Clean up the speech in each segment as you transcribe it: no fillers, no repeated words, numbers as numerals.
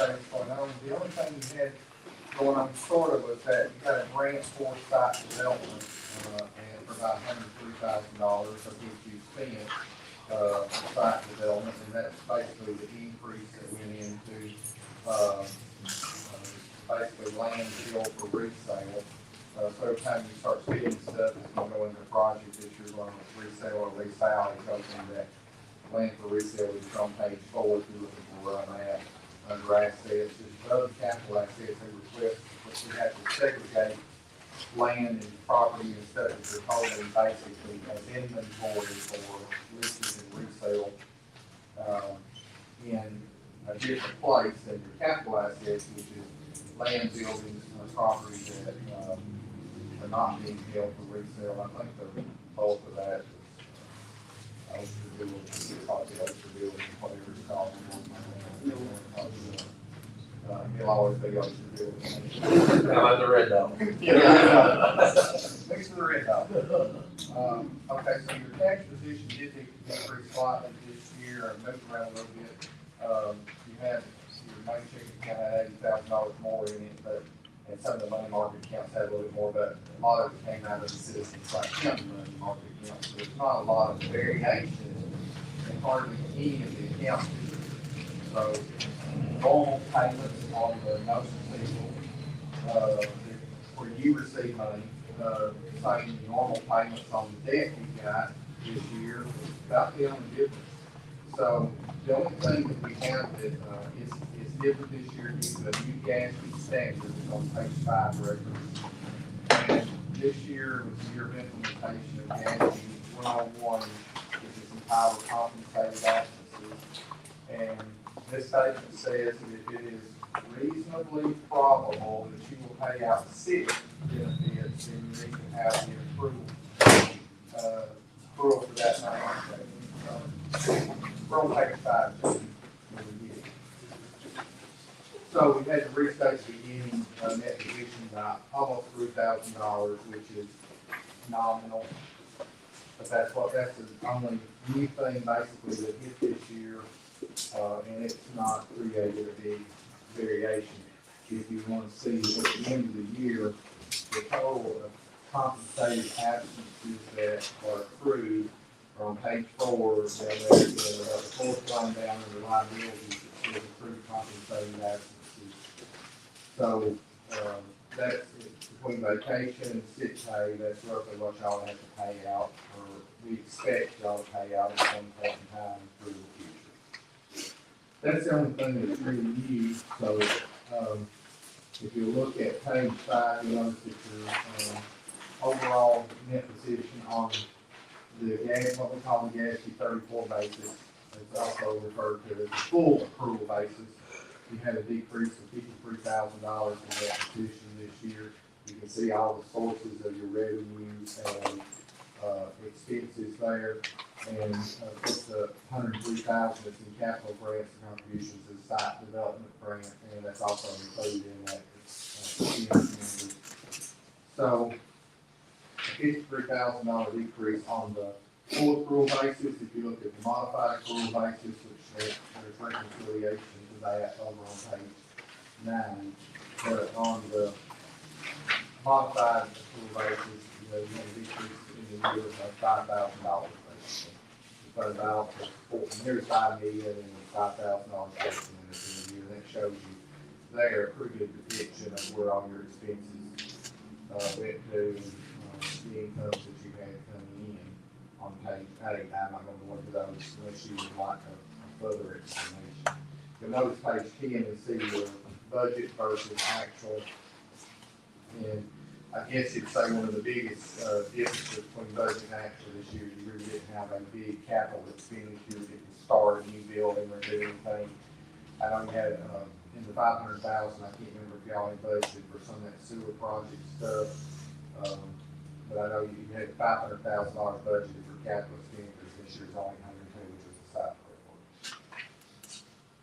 things going on. The only thing you had going on sort of was that you got a grant for site development, and for about $103,000 of which you spent, for site development, and that's basically the increase that went into, basically land deal for resale. So every time you start spending stuff, it's gonna go into a project that you're gonna resell or lease out, it goes into that land for resale, which is on page 4, if you're looking for where I'm at, under assets. There's other capital assets they request, but we have to segregate land and property and stuff that you're holding basically as inventory for listing and resale, in a different place than your capital assets, which is land, buildings, and properties that, are not being held for resale. I think the bulk of that is, probably OSHA building, whatever it's called. It'll always be OSHA building. How about the red dot? Thanks for the red dot. Okay, so your tax position did increase slightly this year, and moved around a little bit. You had your main checking account had $80,000 more in it, but and some of the money market accounts had a little bit more, but a lot of it came out of the citizens like county money market accounts. So there's not a lot of variation in hardly any of the accounts. So normal payments on the notice receivable, where you receive money, saying normal payments on the debt we got this year is about the only difference. So the only thing that we have that is different this year is the new gas standard on page 5 records. And this year was the year of implementation of gas 101, which is entitled compensated absences. And this statement says that if it is reasonably probable that you will pay out sick benefits, then you need to have the approval for that money. We're on page 5. So we had to restate the beginning net position by almost $3,000, which is nominal. But that's the only new thing basically that hit this year, and it's not created a big variation. If you want to see at the end of the year, the total of compensated absences that are accrued are on page 4, down there, the fourth line down in the liabilities, it says accrued compensated absences. So, that's between vacation and sick pay, that's roughly what y'all have to pay out, or we expect y'all to pay out at some point in time through the future. That's the only thing that's really new. So, if you look at page 5, you notice that your overall net position on the gas, what we call the GASB 34 basis, it's also referred to as the full accrual basis. You had a decrease of $53,000 in that position this year. You can see all the sources of your revenues and expenses there, and just the $103,000 that's in capital grants and contributions is site development grant, and that's also included in that. So, a $53,000 decrease on the full accrual basis. If you look at the modified accrual basis, which there's reconciliation to that over on page 9, but on the modified accrual basis, you had a decrease in the year of $5,000 basically. But about nearly $5 million and $5,000 in the year. That shows you there a pretty good depiction of where all your expenses went to, and the incomes that you had coming in on page 8. I'm not going to go into those unless you would like a further explanation. You'll notice page 10 and see your budget versus actual. And I guess you'd say one of the biggest differences between budget and actual this year, you really didn't have a big capital expenditure that could start a new building or do anything. I know you had in the $500,000, I can't remember if y'all had budgeted for some of that sewer project stuff, but I know you had $500,000 budgeted for capital expenditures. This year's only $102,000, which is the site report.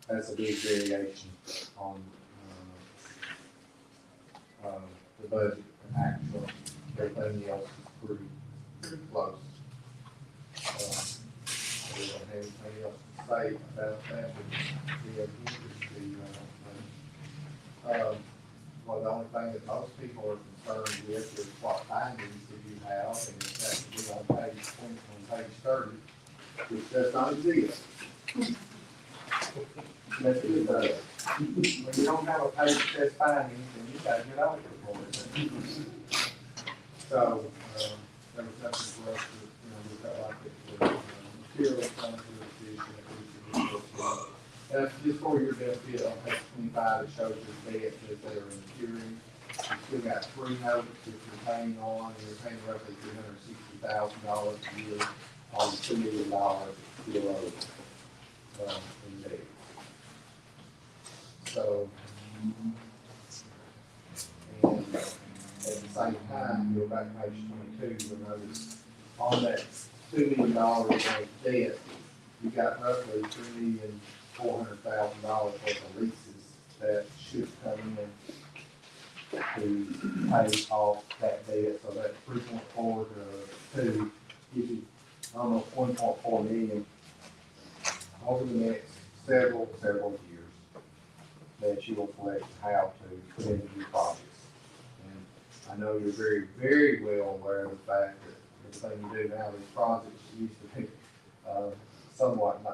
That's a big variation on the budget and actual. Everything else is pretty close. We don't have anything else to say about that. Be an interesting Well, the only thing that most people are concerned with is what findings that you have, and it's actually on page 20, on page 30, which does not exist. Yes, it does. When you don't have a page that says findings, then you gotta get out of it for it. So, there was nothing for us to, we felt like it was material come to the decision that we should look at. That's just for your benefit on page 25, it shows your debts that they are incurring. You still got 3 notes that you're paying on, and you're paying roughly $360,000 a year on $2 million that you owe in debt. So, and at the same time, you go back to page 22, you'll notice on that $2 million of debt, you got roughly $3,400,000 worth of leases that should come in to pay off that debt. So that 3.4 to 2 gives you almost 1.4 million over the next several years that you will collect how to put into your projects. And I know you're very, very well aware of the fact that everything you do now, these projects used to be somewhat, they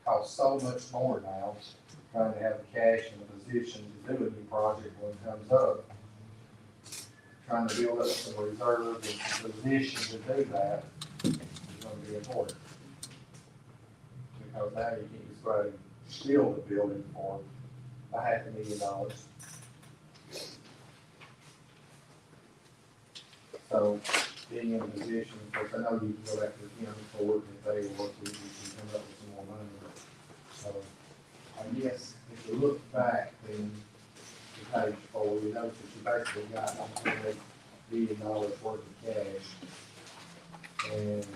cost so much more now, trying to have the cash in a position to do a new project when it comes up. Trying to build up some reserve and some position to do that is going to be important. Because now you can't just go out and build a building for $500,000. So being in a position, of course, I know you can go back to the county court and if they work with you, you can come up with some more money. So I guess if you look back then to page 4, you notice that you basically got $1.8 billion worth of cash and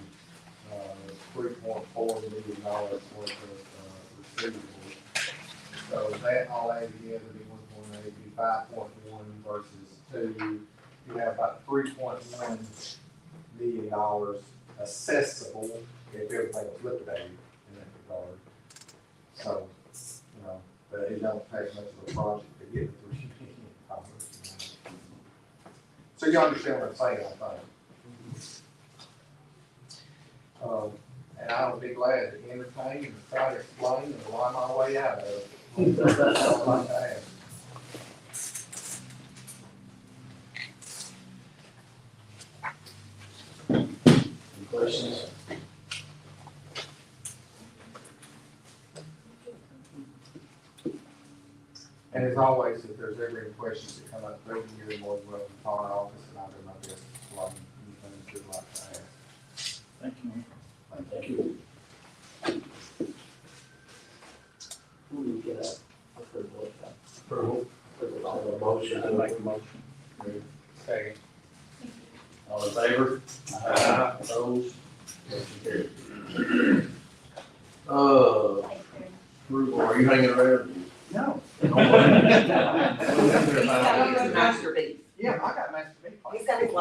$3.4 million worth of receivables. So that all added together be 1.8, be 5.1 versus 2. You have about $3.1 million accessible if everything was liquidated in that regard. So, but it don't take much of a project to get $3 million. So you understand what I'm saying, I think. And I would be glad to entertain and try to explain and lie my way out of it. That's all I have. Any questions? And as always, if there's ever any questions that come up through the year, you're more than welcome to call our office and I'll do my best to explain anything that you'd like to ask. Thank you. Thank you. Who do we get a approval? Approval on the motion. I'd make a motion. Second. All in favor? Aye. Opposed? Motion carried. Approval, are you hanging around? No. Masterpiece. Yeah, I got master. He's got his life.